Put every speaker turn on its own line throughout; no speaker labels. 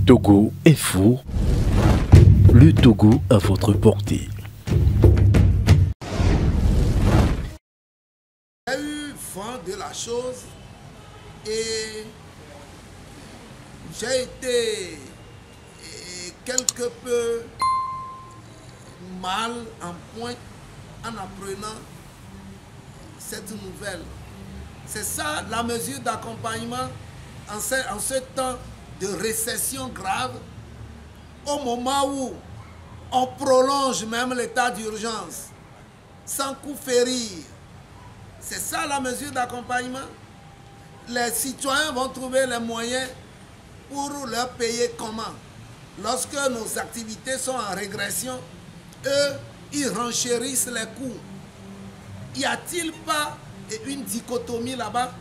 Togo Info, le Togo à votre portée.
J'ai eu vent de la chose et j'ai été quelque peu mal en point en apprenant cette nouvelle. C'est ça la mesure d'accompagnement en ce temps de récession grave, au moment où on prolonge même l'état d'urgence sans coup férir. C'est ça la mesure d'accompagnement. Les citoyens vont trouver les moyens pour leur payer comment? Lorsque nos activités sont en régression, eux, ils renchérissent les coûts. Y a-t-il pas une dichotomie là-bas?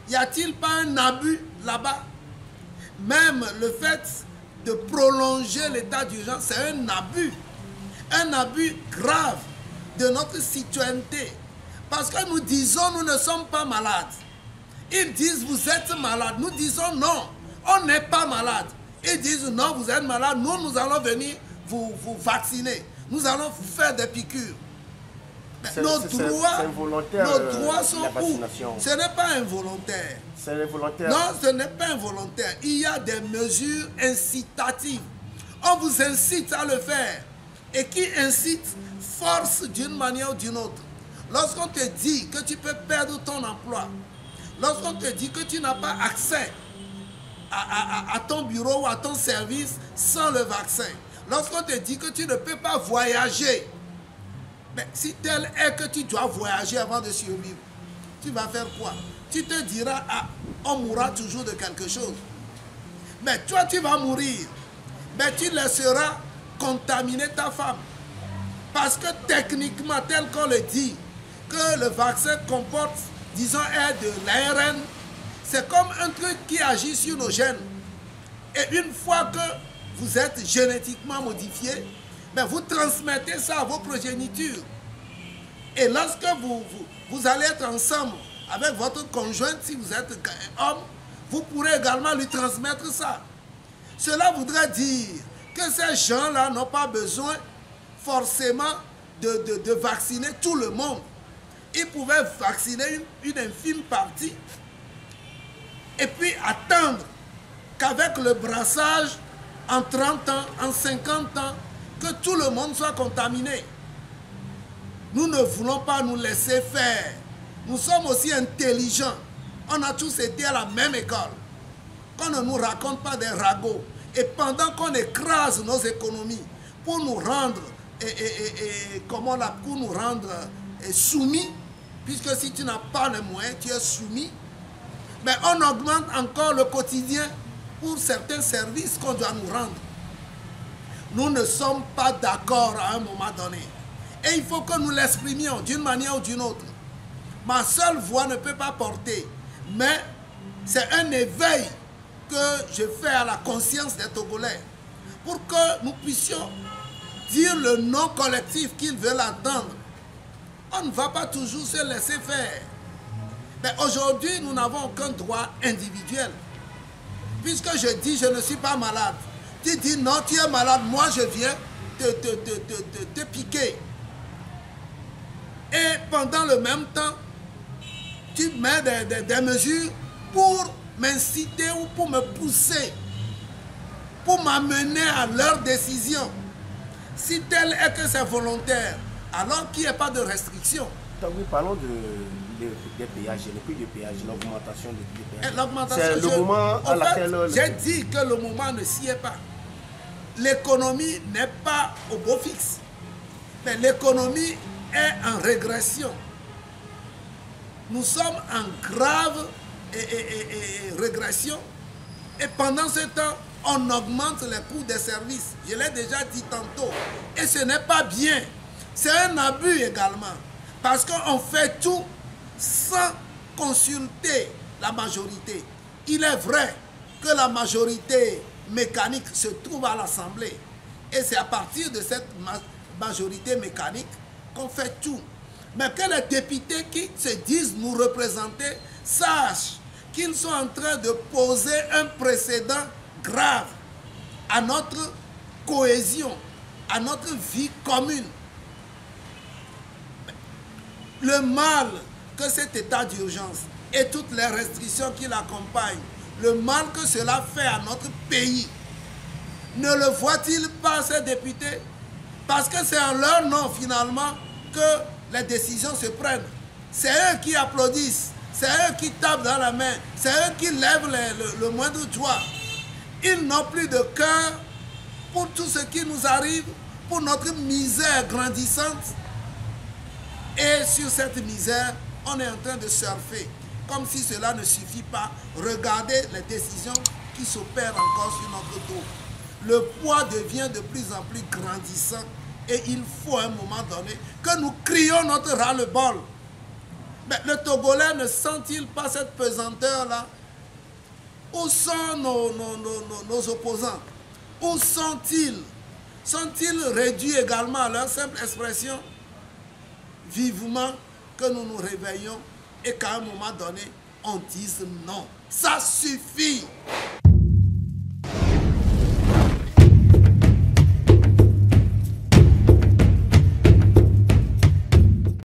Y a-t-il pas un abus là-bas? Même le fait de prolonger l'état d'urgence, c'est un abus grave de notre citoyenneté. Parce que nous disons, nous ne sommes pas malades. Ils disent, vous êtes malade. Nous disons, non, on n'est pas malade. Ils disent, non, vous êtes malade. Nous allons venir vous vacciner. Nous allons vous faire des piqûres. Nos droits sont où? Ce n'est pas involontaire.
C'est involontaire.
Non, ce n'est pas involontaire. Il y a des mesures incitatives. On vous incite à le faire. Et qui incite force d'une manière ou d'une autre. Lorsqu'on te dit que tu peux perdre ton emploi, lorsqu'on te dit que tu n'as pas accès à ton bureau ou à ton service sans le vaccin, lorsqu'on te dit que tu ne peux pas voyager, mais si tel est que tu dois voyager avant de survivre, tu vas faire quoi? Tu te diras, ah, on mourra toujours de quelque chose. Mais toi, tu vas mourir. Mais tu laisseras contaminer ta femme. Parce que techniquement, tel qu'on le dit, que le vaccin comporte, disons, de l'ARN, c'est comme un truc qui agit sur nos gènes. Et une fois que vous êtes génétiquement modifié, ben vous transmettez ça à vos progénitures. Et lorsque vous allez être ensemble avec votre conjointe, si vous êtes un homme, vous pourrez également lui transmettre ça. Cela voudrait dire que ces gens-là n'ont pas besoin forcément de vacciner tout le monde. Ils pouvaient vacciner une infime partie et puis attendre qu'avec le brassage, en 30 ans, en 50 ans, que tout le monde soit contaminé. Nous ne voulons pas nous laisser faire. Nous sommes aussi intelligents. On a tous été à la même école. Qu'on ne nous raconte pas des ragots. Et pendant qu'on écrase nos économies pour nous rendre, soumis, puisque si tu n'as pas les moyens, tu es soumis, mais on augmente encore le quotidien pour certains services qu'on doit nous rendre. Nous ne sommes pas d'accord à un moment donné. Et il faut que nous l'exprimions d'une manière ou d'une autre. Ma seule voix ne peut pas porter, mais c'est un éveil que je fais à la conscience des Togolais pour que nous puissions dire le nom collectif qu'ils veulent entendre. On ne va pas toujours se laisser faire. Mais aujourd'hui, nous n'avons aucun droit individuel. Puisque je dis je ne suis pas malade. Tu dis non, tu es malade, moi je viens te piquer. Et pendant le même temps, tu mets des mesures pour m'inciter ou pour me pousser, pour m'amener à leur décision. Si tel est que c'est volontaire, alors qu'il n'y a pas de restriction.
Donc, oui, parlons des péages, le prix du péage, l'augmentation des péages.
L'augmentation,
c'est le moment à laquelle...
J'ai dit que le moment ne s'y est pas. L'économie n'est pas au beau fixe. Mais l'économie est en régression. Nous sommes en grave régression. Et pendant ce temps, on augmente les coûts des services. Je l'ai déjà dit tantôt. Et ce n'est pas bien. C'est un abus également. Parce qu'on fait tout sans consulter la majorité. Il est vrai que la majorité mécanique se trouve à l'Assemblée. Et c'est à partir de cette majorité mécanique qu'on fait tout. Mais que les députés qui se disent nous représenter sachent qu'ils sont en train de poser un précédent grave à notre cohésion, à notre vie commune. Le mal que cet état d'urgence et toutes les restrictions qui l'accompagnent, le mal que cela fait à notre pays, ne le voient-ils pas ces députés? Parce que c'est en leur nom finalement que les décisions se prennent. C'est eux qui applaudissent, c'est eux qui tapent dans la main, c'est eux qui lèvent le moindre doigt. Ils n'ont plus de cœur pour tout ce qui nous arrive, pour notre misère grandissante. Et sur cette misère, on est en train de surfer. Comme si cela ne suffit pas, regardez les décisions qui s'opèrent encore sur notre dos. Le poids devient de plus en plus grandissant et il faut à un moment donné que nous crions notre ras-le-bol. Mais le Togolais ne sent-il pas cette pesanteur-là? Où sont nos opposants? Où sont-ils? Sont-ils réduits également à leur simple expression? Vivement que nous nous réveillons et qu'à un moment donné, on dise non. Ça suffit.